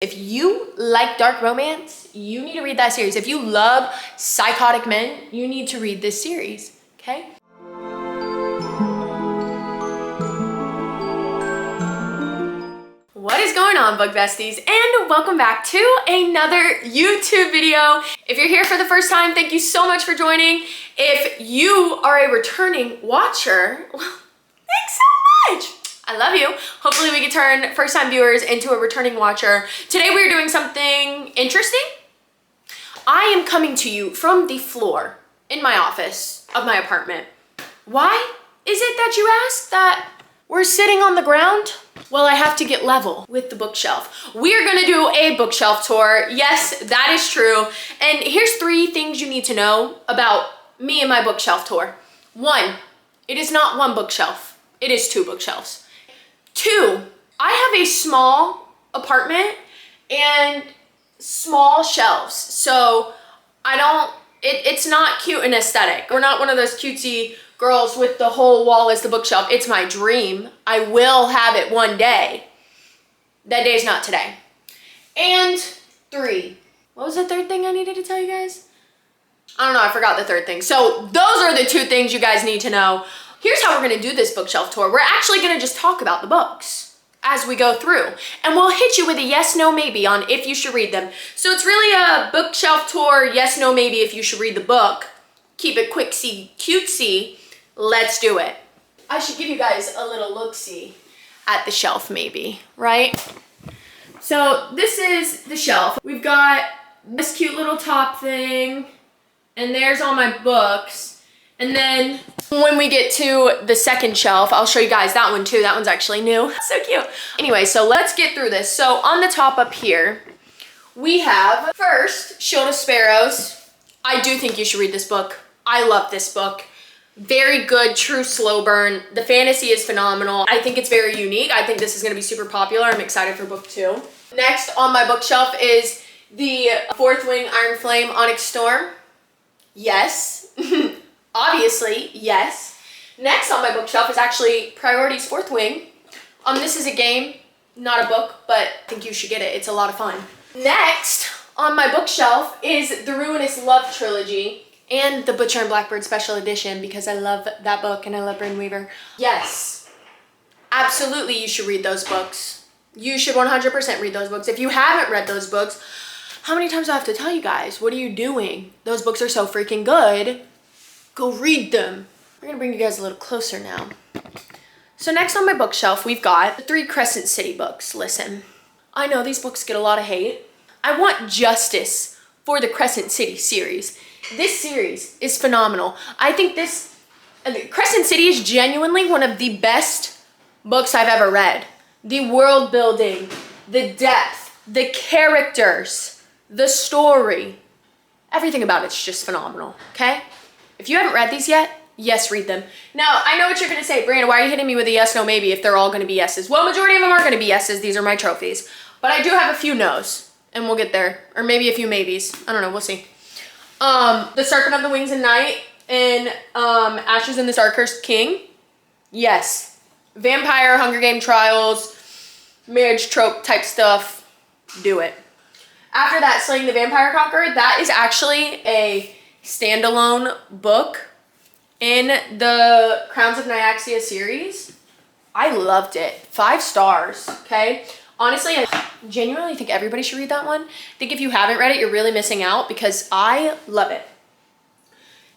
If you like dark romance, you need to read that series. If you love psychotic men, you need to read this series, okay? What is going on, book besties? And welcome back to another YouTube video. If you're here for the first time, thank you so much for joining. If you are a returning watcher, well, thanks so much. I love you. Hopefully we can turn first-time viewers into a returning watcher. Today we're doing something interesting. I am coming to you from the floor in my office of my apartment. Why is it that you ask that we're sitting on the ground? Well, I have to get level with the bookshelf. We're gonna do a bookshelf tour. Yes, that is true. And here's 3 things you need to know about me and my bookshelf tour. 1, it is not 1 bookshelf. It is 2 bookshelves. 2, I have a small apartment and small shelves. So it's not cute and aesthetic. We're not one of those cutesy girls with the whole wall as the bookshelf. It's my dream. I will have it one day. That day's not today. And 3, what was the 3rd thing I needed to tell you guys? I don't know, I forgot the 3rd thing. So those are the 2 things you guys need to know. Here's how we're gonna do this bookshelf tour. We're actually gonna just talk about the books as we go through. And we'll hit you with a yes, no, maybe on if you should read them. So it's really a bookshelf tour, yes, no, maybe if you should read the book. Keep it quicksy, cutesy. Let's do it. I should give you guys a little look-see at the shelf maybe, right? So this is the shelf. We've got this cute little top thing, and there's all my books. And then when we get to the second shelf, I'll show you guys that one too. That one's actually new. So cute. Anyway, so let's get through this. So on the top up here, we have first Shield of Sparrows. I do think you should read this book. I love this book. Very good, true slow burn. The fantasy is phenomenal. I think it's very unique. I think this is gonna be super popular. I'm excited for book 2. Next on my bookshelf is the Fourth Wing Iron Flame Onyx Storm. Yes. Obviously, yes. Next on my bookshelf is actually Priorities Fourth Wing. This is a game, not a book, but I think you should get it. It's a lot of fun. Next on my bookshelf is the Ruinous Love Trilogy and the Butcher and Blackbird Special Edition because I love that book and I love Bryn Weaver. Yes, absolutely you should read those books. You should 100% read those books. If you haven't read those books, how many times do I have to tell you guys? What are you doing? Those books are so freaking good. Go read them. We're gonna bring you guys a little closer now. So next on my bookshelf, we've got the 3 Crescent City books. Listen, I know these books get a lot of hate. I want justice for the Crescent City series. This series is phenomenal. I think Crescent City is genuinely one of the best books I've ever read. The world building, the depth, the characters, the story, everything about it's just phenomenal, okay? If you haven't read these yet, yes, read them. Now, I know what you're gonna say, Brandon, why are you hitting me with a yes, no, maybe if they're all gonna be yeses? Well, majority of them are gonna be yeses. These are my trophies. But I do have a few no's, and we'll get there. Or maybe a few maybes. I don't know, we'll see. The Serpent of the Wings and Night and Ashes in the Star-Cursed King. Yes. Vampire, Hunger Game trials, marriage trope type stuff. Do it. After that, Slaying the Vampire Conqueror, that is actually a standalone book in the Crowns of Nyaxia series. I loved it. 5 stars, okay? Honestly, I genuinely think everybody should read that one. I think if you haven't read it, you're really missing out because I love it.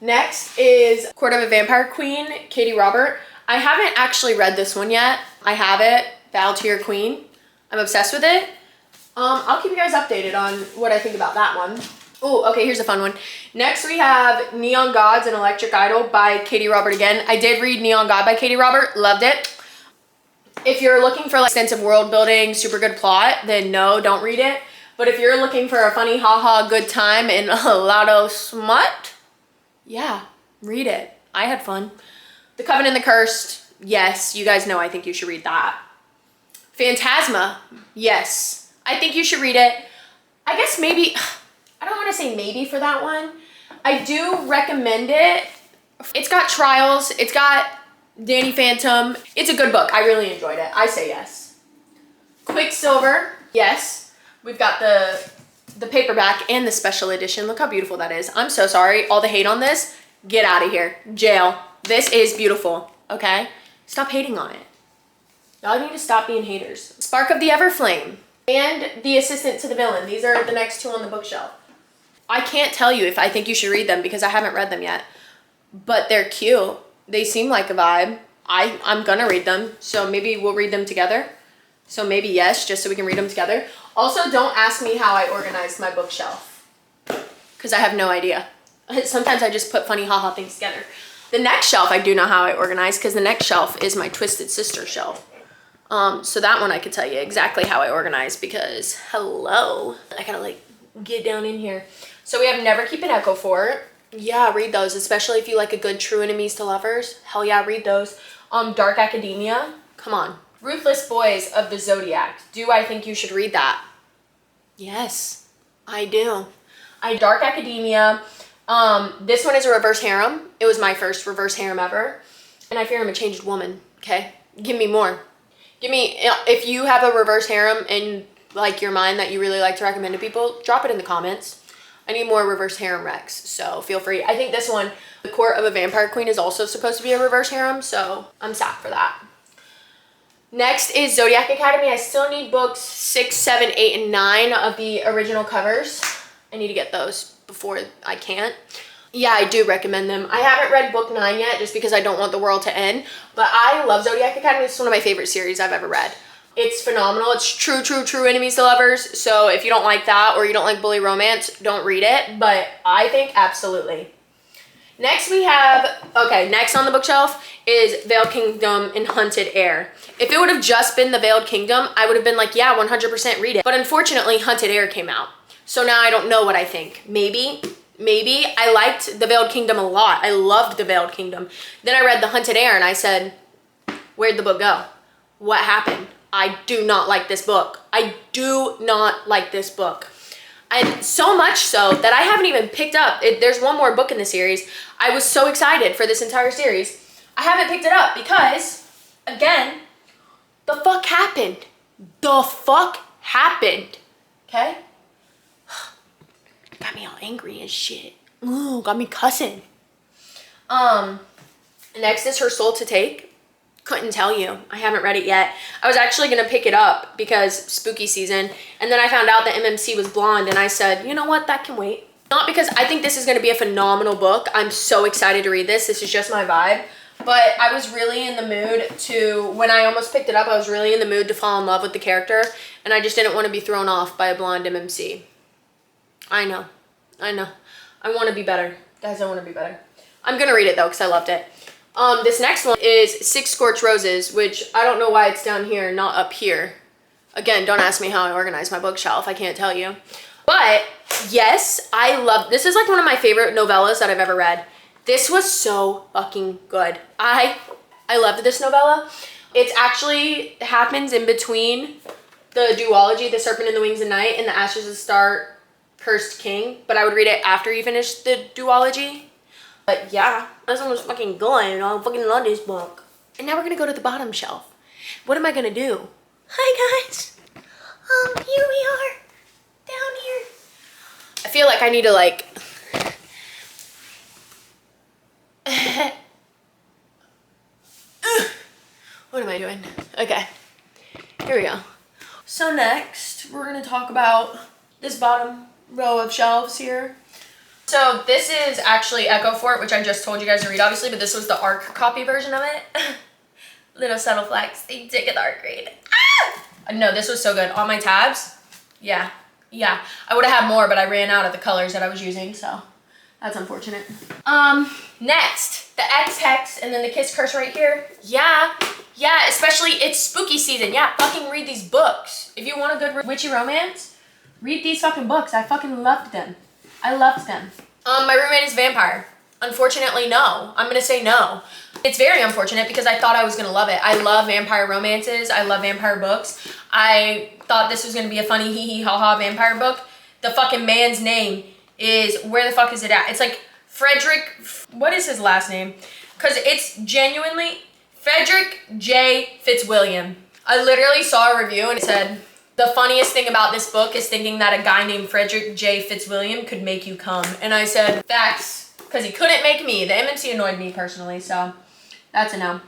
Next is Court of a Vampire Queen, Katie Robert. I haven't actually read this one yet. I have it, Vow to Your Queen. I'm obsessed with it. I'll keep you guys updated on what I think about that one. Oh, okay, here's a fun one. Next we have Neon Gods and Electric Idol by Katie Robert again. I did read Neon God by Katie Robert, loved it. If you're looking for like extensive world building, super good plot, then no, don't read it. But if you're looking for a funny, haha, good time and a lot of smut, yeah, read it. I had fun. The Covenant and the Cursed, yes, you guys know I think you should read that. Phantasma, yes, I think you should read it. I guess maybe, I don't want to say maybe for that one. I do recommend it. It's got trials, it's got Danny Phantom. It's a good book. I really enjoyed it. I say yes. Quicksilver, yes. We've got the paperback and the special edition. Look how beautiful that is. I'm so sorry. All the hate on this, get out of here. Jail. This is beautiful, okay? Stop hating on it. Y'all need to stop being haters. Spark of the Everflame and The Assistant to the Villain. These are the next two on the bookshelf. I can't tell you if I think you should read them because I haven't read them yet, but they're cute. They seem like a vibe. I'm gonna read them, so maybe we'll read them together. So maybe yes, just so we can read them together. Also, don't ask me how I organized my bookshelf because I have no idea. Sometimes I just put funny haha things together. The next shelf I do know how I organized because the next shelf is my Twisted Sister shelf. So that one I could tell you exactly how I organized because hello, I gotta like get down in here. So we have Never Keep an Echo Fort. Yeah, read those, especially if you like a good True Enemies to Lovers. Hell yeah, read those. Dark Academia, come on. Ruthless Boys of the Zodiac. Do I think you should read that? Yes, I do. Dark Academia. This one is a reverse harem. It was my first reverse harem ever. And I fear I'm a changed woman, okay? Give me more. Give me, if you have a reverse harem in like your mind that you really like to recommend to people, drop it in the comments. I need more reverse harem recs, so feel free. I think this one, The Court of a Vampire Queen, is also supposed to be a reverse harem, so I'm sad for that. Next is Zodiac Academy. I still need books 6, 7, 8, and 9 of the original covers. I need to get those before I can't. Yeah, I do recommend them. I haven't read book 9 yet just because I don't want the world to end, but I love Zodiac Academy. It's one of my favorite series I've ever read. It's phenomenal. It's true enemies to lovers. So if you don't like that or you don't like bully romance, don't read it. But I think absolutely. Next we have, okay, next on the bookshelf is Veiled Kingdom and Hunted Heir. If it would have just been the Veiled Kingdom, I would have been like, yeah, 100% read it. But unfortunately, Hunted Heir came out. So now I don't know what I think. Maybe I liked the Veiled Kingdom a lot. I loved the Veiled Kingdom. Then I read the Hunted Heir and I said, where'd the book go? What happened? I do not like this book. I do not like this book. And so much so that I haven't even picked up. There's one more book in the series. I was so excited for this entire series. I haven't picked it up because, again, the fuck happened. The fuck happened. Okay? Got me all angry and shit. Ooh, got me cussing. Next is Her Soul to Take. Couldn't tell you. I haven't read it yet. I was actually going to pick it up because spooky season. And then I found out that MMC was blonde and I said, you know what? That can wait. Not because I think this is going to be a phenomenal book. I'm so excited to read this. This is just my vibe. But I was really in the mood to, when I almost picked it up, I was really in the mood to fall in love with the character. And I just didn't want to be thrown off by a blonde MMC. I know. I want to be better. Guys, I want to be better. I'm going to read it though because I loved it. This next one is Six Scorched Roses, which I don't know why it's down here, not up here. Again, don't ask me how I organize my bookshelf. I can't tell you. But yes, I love, this is like one of my favorite novellas that I've ever read. This was so fucking good. I loved this novella. It actually happens in between the duology, The Serpent and the Wings of Night, and The Ashes of Star Cursed King. But I would read it after you finish the duology. But yeah, this one was fucking good. I fucking love this book. And now we're gonna go to the bottom shelf. What am I gonna do? Hi guys. Here we are. Down here. I feel like I need to like... What am I doing? Okay. Here we go. So next, we're gonna talk about this bottom row of shelves here. So this is actually Echo Fort, which I just told you guys to read, obviously, but this was the ARC copy version of it. Little subtle flex. They did get the ARC grade. Ah! No, this was so good. On my tabs, yeah. I would have had more, but I ran out of the colors that I was using, so that's unfortunate. Next, the X Hex and then the Kiss Curse right here. Yeah, especially it's spooky season. Yeah, fucking read these books. If you want a good witchy romance, read these fucking books. I fucking loved them. I loved them. My roommate is vampire. Unfortunately, no. I'm gonna say no. It's very unfortunate because I thought I was gonna love it. I love vampire romances. I love vampire books. I thought this was gonna be a funny hee hee ha ha vampire book. The fucking man's name is, where the fuck is it at? It's like Frederick, what is his last name? Because it's genuinely Frederick J. Fitzwilliam. I literally saw a review and it said The funniest thing about this book is thinking that a guy named Frederick J. Fitzwilliam could make you come. And I said, facts, because he couldn't make me. The MNC annoyed me personally, so that's a no.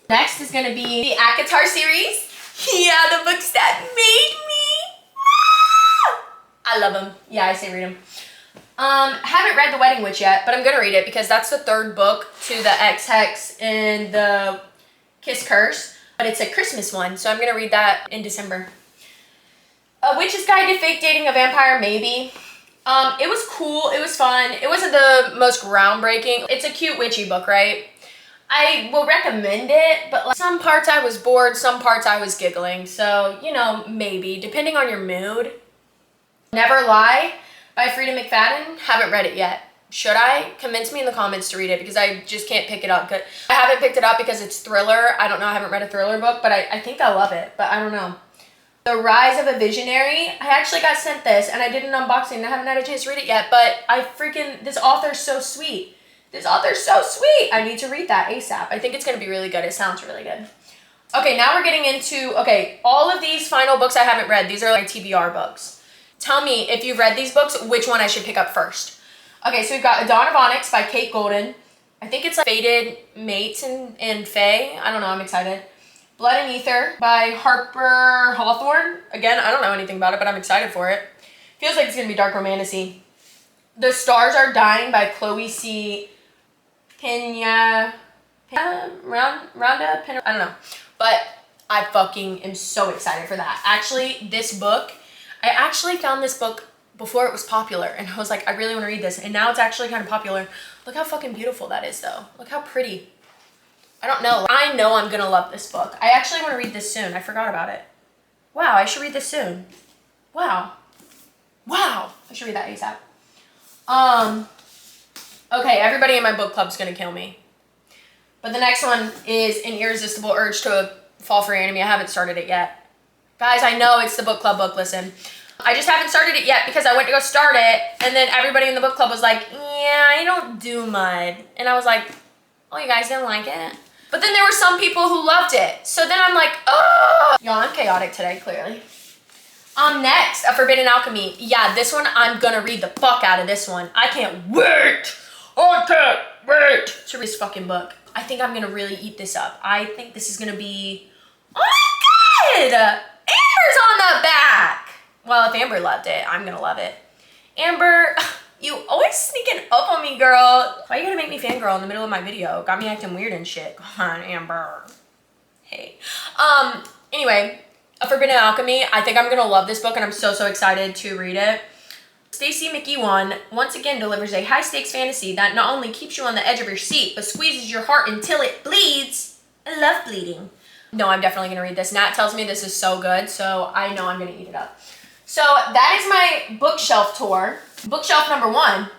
Next is gonna be the ACOTAR series. Yeah, the books that made me. I love them. Yeah, I say read them. Haven't read The Wedding Witch yet, but I'm gonna read it because that's the third book to the X-Hex and the Kiss Curse, but it's a Christmas one, so I'm gonna read that in December. A Witch's Guide to Fake Dating a Vampire, maybe. It was cool, it was fun. It wasn't the most groundbreaking. It's a cute witchy book, right? I will recommend it, but like, some parts I was bored, some parts I was giggling, so, you know, maybe, depending on your mood. Never Lie by Frida McFadden. Haven't read it yet. Should I? Convince me in the comments to read it because I just can't pick it up. I haven't picked it up because it's thriller. I don't know. I haven't read a thriller book, but I think I love it, but I don't know. The Rise of a Visionary. I actually got sent this and I did an unboxing. I haven't had a chance to read it yet, but this author's so sweet. This author's so sweet. I need to read that ASAP. I think it's going to be really good. It sounds really good. Okay, now we're getting into, all of these final books I haven't read. These are like TBR books. Tell me, if you've read these books, which one I should pick up first. Okay, so we've got A Dawn of Onyx by Kate Golden. I think it's like Fated Mates and Fae. I don't know, I'm excited. Blood and Ether by Harper Hawthorne. Again, I don't know anything about it, but I'm excited for it. Feels like it's gonna be dark romantasy. The Stars Are Dying by Chloe C. Pena, Rhonda Pena, I don't know. But I fucking am so excited for that. Actually, this book, I actually found this book before it was popular and I was like, I really want to read this, and now it's actually kind of popular. Look how fucking beautiful that is though. Look how pretty. I don't know. I know I'm gonna love this book. I actually want to read this soon. I forgot about it. Wow, I should read this soon. Wow. Wow. I should read that ASAP. Okay, everybody in my book club's gonna kill me. But the next one is An Irresistible Urge to Fall for Your Enemy. I haven't started it yet. Guys, I know it's the book club book, listen. I just haven't started it yet because I went to go start it and then everybody in the book club was like, yeah, I don't do mud. And I was like, oh, you guys didn't like it? But then there were some people who loved it. So then I'm like, oh. Y'all, I'm chaotic today, clearly. Next, A Forbidden Alchemy. Yeah, this one, I'm gonna read the fuck out of this one. I can't wait. I can't wait to read this fucking book. I think I'm gonna really eat this up. I think this is gonna be, oh my God. Amber's on the back. Well, if Amber loved it, I'm gonna love it. Amber, you always sneaking up on me, girl. Why you gonna make me fangirl in the middle of my video? Got me acting weird and shit. Come on, Amber. Hey. Anyway, A Forbidden Alchemy. I think I'm gonna love this book and I'm so excited to read it. Stacey McEwan once again delivers a high-stakes fantasy that not only keeps you on the edge of your seat, but squeezes your heart until it bleeds. I love bleeding. No, I'm definitely gonna read this. Nat tells me this is so good, so I know I'm gonna eat it up. So that is my bookshelf tour. Bookshelf number 1.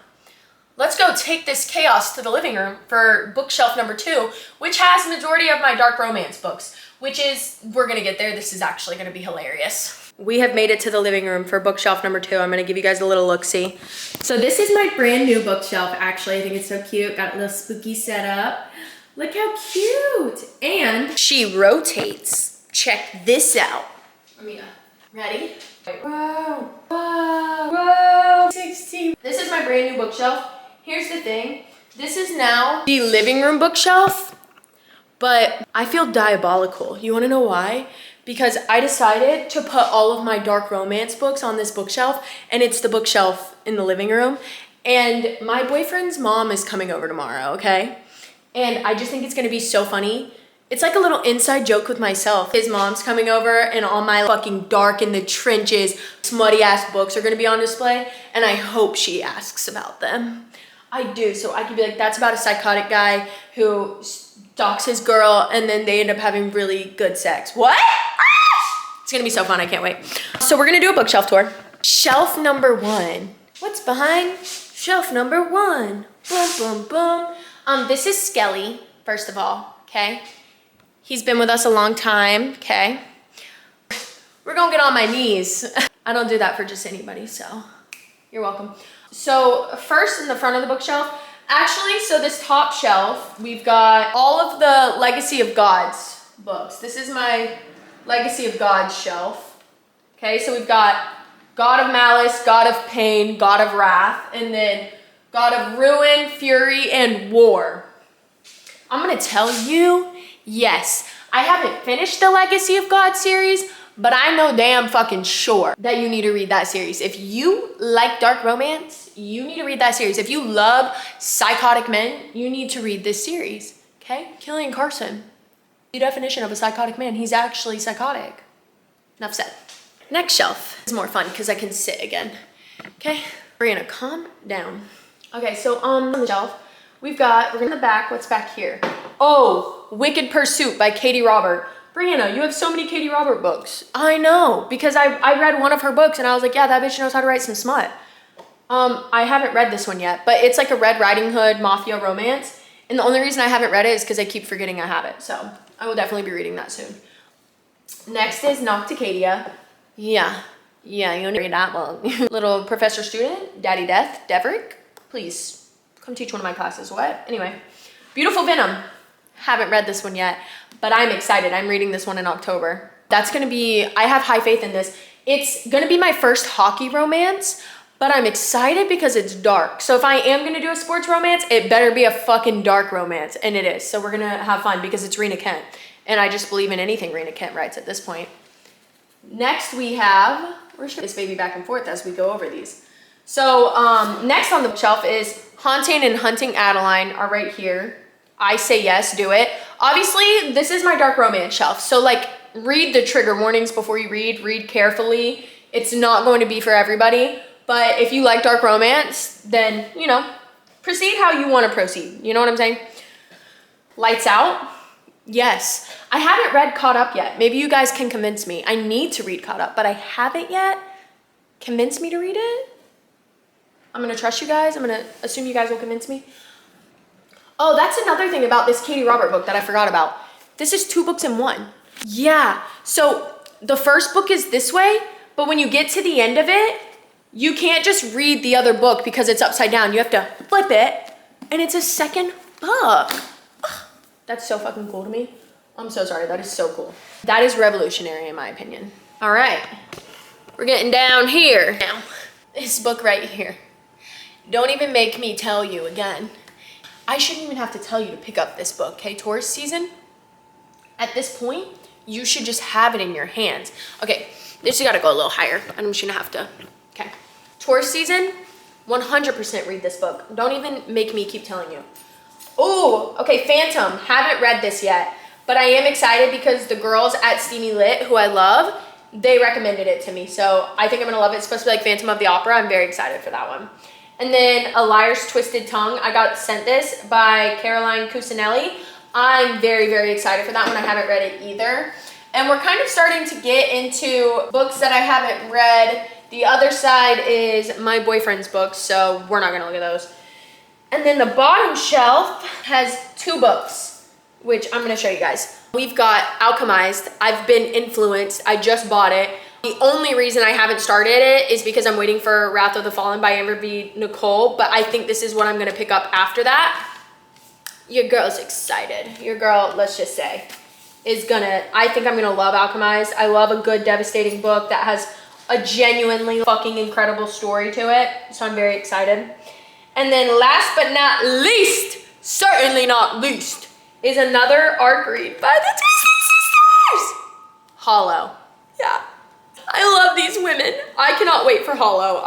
Let's go take this chaos to the living room for bookshelf number 2, which has majority of my dark romance books, which is, we're gonna get there. This is actually gonna be hilarious. We have made it to the living room for bookshelf number 2. I'm gonna give you guys a little look-see. So this is my brand new bookshelf, actually. I think it's so cute. Got a little spooky setup. Look how cute. And she rotates. Check this out. Ready? Whoa, whoa, whoa, 16. This is my brand new bookshelf. Here's the thing. This is now the living room bookshelf, but I feel diabolical. You wanna know why? Because I decided to put all of my dark romance books on this bookshelf, and it's the bookshelf in the living room. And my boyfriend's mom is coming over tomorrow, okay? And I just think it's gonna be so funny. It's like a little inside joke with myself. His mom's coming over and all my fucking dark in the trenches, smutty ass books are gonna be on display, and I hope she asks about them. I do, so I could be like, that's about a psychotic guy who stalks his girl and then they end up having really good sex. What? Ah! It's gonna be so fun, I can't wait. So we're gonna do a bookshelf tour. Shelf number 1. What's behind shelf number 1? Boom, boom, boom. This is Skelly, first of all, okay? He's been with us a long time, okay? We're gonna get on my knees. I don't do that for just anybody, so you're welcome. So first in the front of the bookshelf, actually, so this top shelf, we've got all of the Legacy of Gods books. This is my Legacy of Gods shelf. Okay, so we've got God of Malice, God of Pain, God of Wrath, and then God of Ruin, Fury, and War. I'm gonna tell you, yes, I haven't finished the Legacy of God series, but I'm no damn fucking sure that you need to read that series. If you like dark romance, you need to read that series. If you love psychotic men, you need to read this series, okay? Killian Carson, the definition of a psychotic man, he's actually psychotic. Enough said. Next shelf is more fun because I can sit again, okay? Brianna, calm down. Okay, so on the shelf, we're in the back, what's back here? Oh, Wicked Pursuit by Katie Robert. Brianna, you have so many Katie Robert books. I know, because I read one of her books and I was like, yeah, that bitch knows how to write some smut. I haven't read this one yet, but it's like a Red Riding Hood mafia romance. And the only reason I haven't read it is because I keep forgetting I have it. So I will definitely be reading that soon. Next is Nocticadia. Yeah, you need to read that book. Little professor student, Daddy Death, Deverick, please come teach one of my classes. What? Anyway, Beautiful Venom. Haven't read this one yet, but I'm excited. I'm reading this one in October. That's gonna be, I have high faith in this. It's gonna be my first hockey romance, but I'm excited because it's dark. So if I am gonna do a sports romance, it better be a fucking dark romance, and it is. So we're gonna have fun because it's Rena Kent, and I just believe in anything Rena Kent writes at this point. Next we have, we're showing this baby back and forth as we go over these. So next on the shelf is Haunting and Hunting Adeline are right here. I say yes, do it. Obviously, this is my dark romance shelf. So like, read the trigger warnings before you read carefully. It's not going to be for everybody, but if you like dark romance, then, you know, proceed how you want to proceed. You know what I'm saying? Lights Out. Yes, I haven't read Caught Up yet. Maybe you guys can convince me. I need to read Caught Up, but I haven't yet. Convince me to read it? I'm gonna trust you guys. I'm gonna assume you guys will convince me. Oh, that's another thing about this Katie Robert book that I forgot about. This is 2 books in 1. Yeah, so the first book is this way, but when you get to the end of it, you can't just read the other book because it's upside down. You have to flip it, and it's a second book. That's so fucking cool to me. I'm so sorry, that is so cool. That is revolutionary in my opinion. All right, we're getting down here. Now, this book right here. Don't even make me tell you again. I shouldn't even have to tell you to pick up this book, okay? Taurus season, at this point, you should just have it in your hands. Okay, this has gotta go a little higher. I'm just gonna have to, okay. Taurus season, 100% read this book. Don't even make me keep telling you. Oh, okay, Phantom. Haven't read this yet, but I am excited because the girls at Steamy Lit, who I love, they recommended it to me. So I think I'm gonna love it. It's supposed to be like Phantom of the Opera. I'm very excited for that one. And then A Liar's Twisted Tongue. I got sent this by Caroline Cusinelli. I'm very, very excited for that one. I haven't read it either. And we're kind of starting to get into books that I haven't read. The other side is my boyfriend's books, so we're not gonna look at those. And then the bottom shelf has 2 books, which I'm gonna show you guys. We've got Alchemized. I've been influenced. I just bought it. The only reason I haven't started it is because I'm waiting for Wrath of the Fallen by Amber V. Nicole, but I think this is what I'm gonna pick up after that. Your girl's excited. Your girl, let's just say, is gonna, I think I'm gonna love Alchemized. I love a good, devastating book that has a genuinely fucking incredible story to it, so I'm very excited. And then last but not least, certainly not least, is another ARC read by the Twisted Sisters. Hollow. Yeah. I love these women. I cannot wait for Hollow.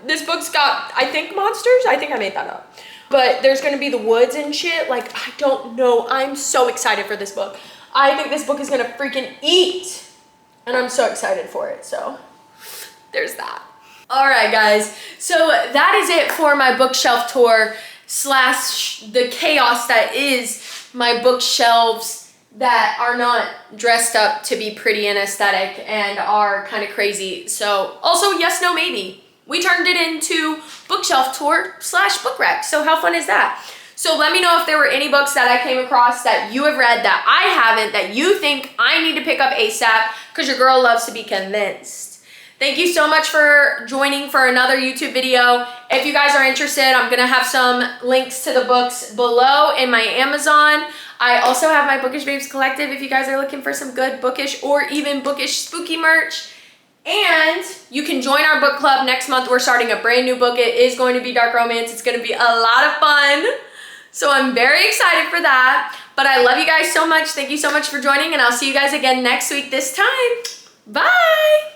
This book's got, I think, monsters. I think I made that up. But there's gonna be the woods and shit. Like, I don't know. I'm so excited for this book. I think this book is gonna freaking eat. And I'm so excited for it, so there's that. All right, guys, so that is it for my bookshelf tour slash the chaos that is my bookshelves that are not dressed up to be pretty and aesthetic and are kind of crazy. So also, yes, no, maybe. We turned it into bookshelf tour slash book rec. So how fun is that? So let me know if there were any books that I came across that you have read that I haven't, that you think I need to pick up ASAP, because your girl loves to be convinced. Thank you so much for joining for another YouTube video. If you guys are interested, I'm gonna have some links to the books below in my Amazon. I also have my Bookish Babes Collective if you guys are looking for some good bookish or even bookish spooky merch. And you can join our book club next month. We're starting a brand new book. It is going to be dark romance. It's going to be a lot of fun. So I'm very excited for that. But I love you guys so much. Thank you so much for joining, and I'll see you guys again next week this time. Bye.